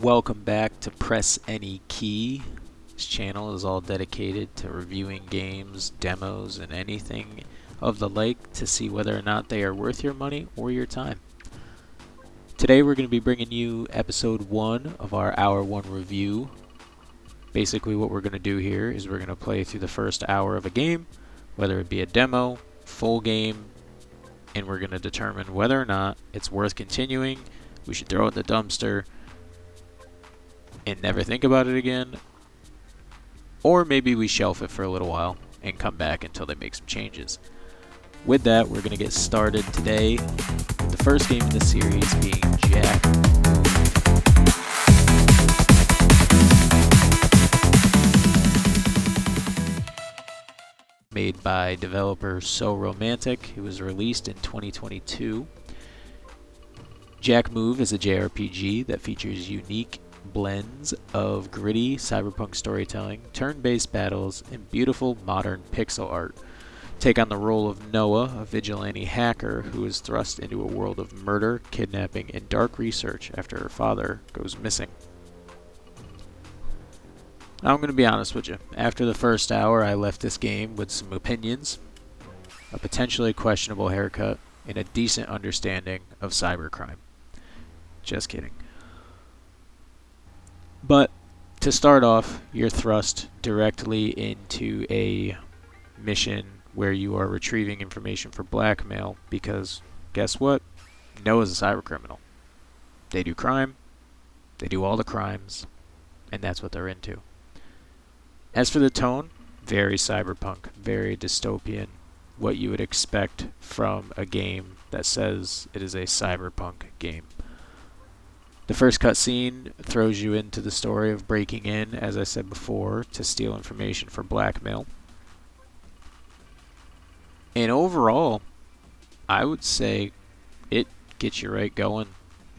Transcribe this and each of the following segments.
Welcome back to Press Any Key. This channel is all dedicated to reviewing games, demos, and anything of the like to see whether or not they are worth your money or your time. Today we're going to be bringing you episode 1 of our Hour 1 review. Basically what we're going to do here is we're going to play through the first hour of a game, whether it be a demo, full game, and we're going to determine whether or not it's worth continuing, we should throw it in the dumpster, and never think about it again, or maybe we shelf it for a little while and come back until they make some changes. With that, we're going to get started today. The first game in the series being Jack. Made by developer So Romantic. It was released in 2022. Jack Move is a JRPG that features unique blends of gritty cyberpunk storytelling, turn-based battles, and beautiful modern pixel art. Take on the role of Noah, a vigilante hacker who is thrust into a world of murder, kidnapping, and dark research after her father goes missing. Now I'm going to be honest with you. After the first hour, I left this game with some opinions, a potentially questionable haircut, and a decent understanding of cybercrime. Just kidding. But to start off, you're thrust directly into a mission where you are retrieving information for blackmail because guess what? Noah's a cybercriminal. They do crime, they do all the crimes, and that's what they're into. As for the tone, very cyberpunk, very dystopian, what you would expect from a game that says it is a cyberpunk game. The first cutscene throws you into the story of breaking in, as I said before, to steal information for blackmail. And overall, I would say it gets you right going.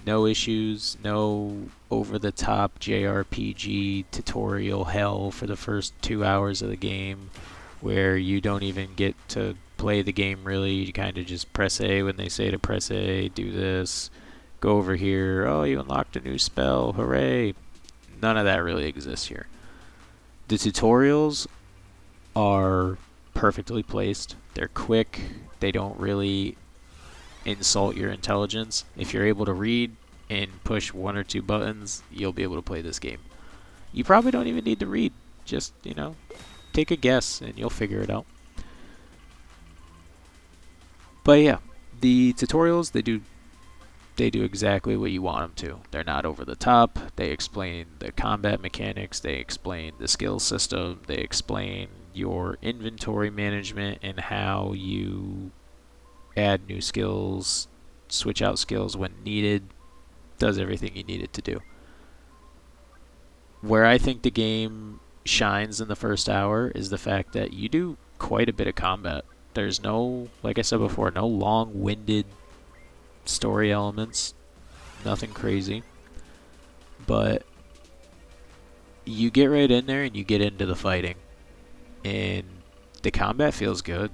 No issues, no over-the-top JRPG tutorial hell for the first 2 hours of the game where you don't even get to play the game really. You kind of just press A when they say to press A, do this. Go over here, oh, you unlocked a new spell, hooray. None of that really exists here. The tutorials are perfectly placed. They're quick. They don't really insult your intelligence. If you're able to read and push 1 or 2 buttons, you'll be able to play this game. You probably don't even need to read. Just, take a guess and you'll figure it out. But yeah, the tutorials, they do exactly what you want them to. They're not over the top. They explain the combat mechanics. They explain the skill system. They explain your inventory management and how you add new skills, switch out skills when needed. Does everything you need it to do. Where I think the game shines in the first hour is the fact that you do quite a bit of combat. There's no, like I said before, no long-winded story elements, nothing crazy, but you get right in there and you get into the fighting, and the combat feels good.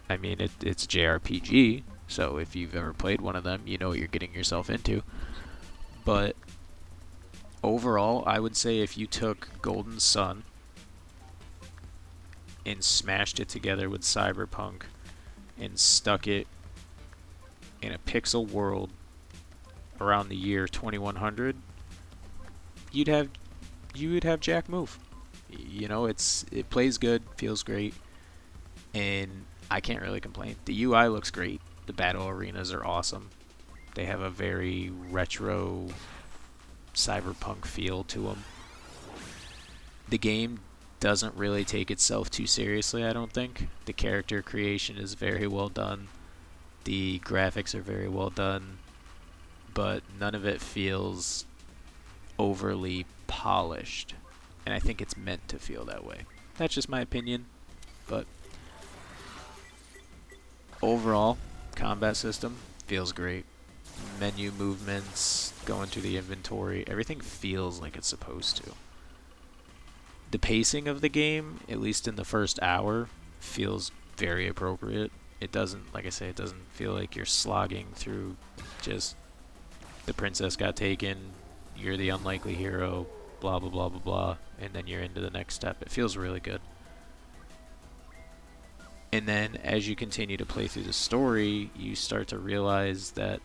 I mean, it's JRPG, so if you've ever played one of them, you know what you're getting yourself into. But overall, I would say if you took Golden Sun and smashed it together with Cyberpunk and stuck it in a pixel world around the year 2100, you would have Jack Move. It plays good, feels great, and I can't really complain. The UI looks great. The battle arenas are awesome. They have a very retro cyberpunk feel to them. The game doesn't really take itself too seriously, I don't think. The character creation is very well done. The graphics are very well done, but none of it feels overly polished, and I think it's meant to feel that way. That's just my opinion, but overall, combat system feels great. Menu movements, going through the inventory, everything feels like it's supposed to. The pacing of the game, at least in the first hour, feels very appropriate. It doesn't, like I say, it doesn't feel like you're slogging through just the princess got taken, you're the unlikely hero, blah blah blah blah blah, and then you're into the next step. It feels really good. And then as you continue to play through the story, you start to realize that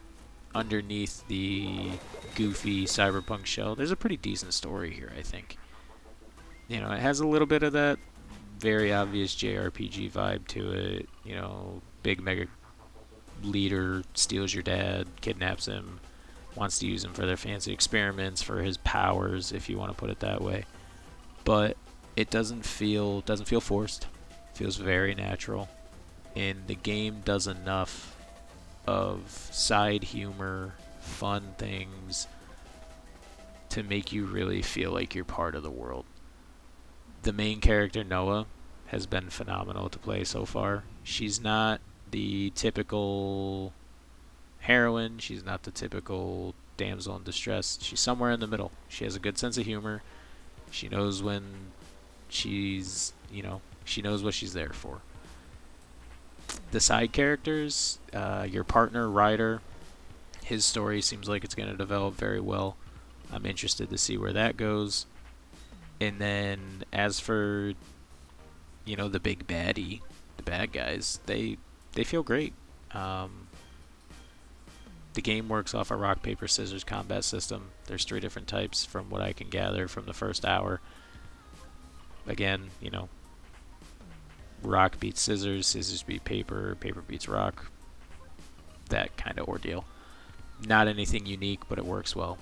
underneath the goofy cyberpunk shell, there's a pretty decent story here, I think. You know, it has a little bit of that very obvious JRPG vibe to it. You know, big mega leader steals your dad, kidnaps him, wants to use him for their fancy experiments, for his powers, if you want to put it that way. But it doesn't feel forced. It feels very natural, and the game does enough of side humor, fun things to make you really feel like you're part of the world. The main character, Noah, has been phenomenal to play so far. She's not the typical heroine, she's not the typical damsel in distress. She's somewhere in the middle. She has a good sense of humor. She knows when she knows what she's there for. The side characters, your partner, Ryder, his story seems like it's going to develop very well. I'm interested to see where that goes. And then as for, the big baddie, the bad guys, they feel great. The game works off a rock, paper, scissors combat system. There's 3 different types from what I can gather from the first hour. Again, rock beats scissors, scissors beat paper, paper beats rock. That kind of ordeal. Not anything unique, but it works well.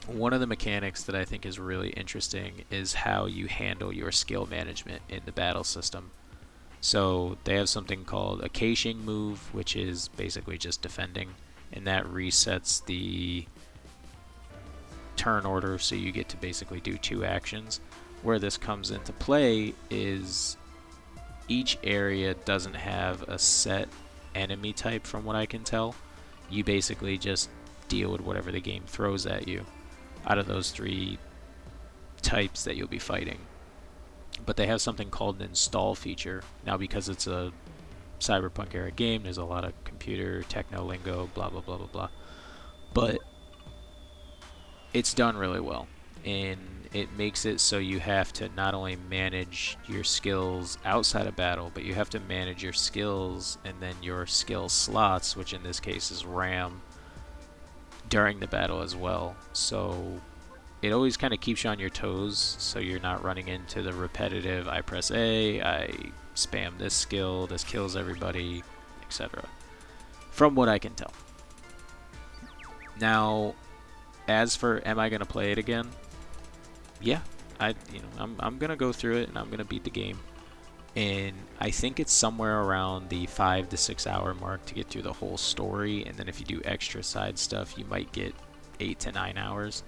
One of the mechanics that I think is really interesting is how you handle your skill management in the battle system. So they have something called a caching move, which is basically just defending, and that resets the turn order, so you get to basically do 2 actions. Where this comes into play is each area doesn't have a set enemy type from what I can tell. You basically just deal with whatever the game throws at you out of those 3 types that you'll be fighting. But they have something called an install feature. Now, because it's a Cyberpunk era game, there's a lot of computer techno lingo, blah blah blah blah blah. But it's done really well, and it makes it so you have to not only manage your skills outside of battle, but you have to manage your skills and then your skill slots, which in this case is RAM, during the battle as well. So it always kind of keeps you on your toes, so you're not running into the repetitive I press A, I spam this skill, this kills everybody, etc. From what I can tell. Now, as for am I going to play it again? Yeah, I'm going to go through it and I'm going to beat the game. And I think it's somewhere around the 5 to 6 hour mark to get through the whole story, and then if you do extra side stuff, you might get 8 to 9 hours.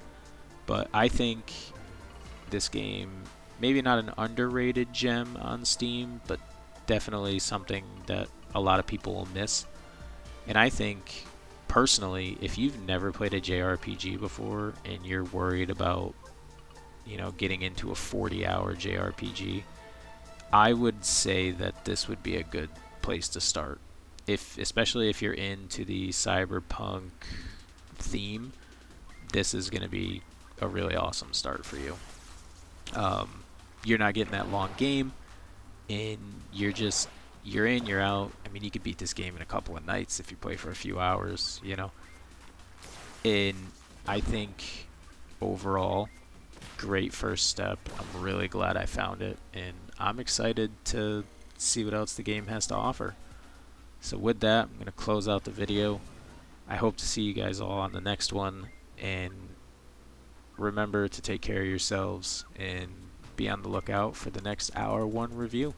But I think this game, maybe not an underrated gem on Steam, but definitely something that a lot of people will miss. And I think, personally, if you've never played a JRPG before and you're worried about, getting into a 40-hour JRPG, I would say that this would be a good place to start. Especially if you're into the cyberpunk theme, this is going to be a really awesome start for you. You're not getting that long game, and you're in, you're out. I mean, you could beat this game in a couple of nights if you play for a few hours, And I think overall, great first step. I'm really glad I found it, and I'm excited to see what else the game has to offer. So with that, I'm going to close out the video. I hope to see you guys all on the next one, and remember to take care of yourselves and be on the lookout for the next Hour 1 review.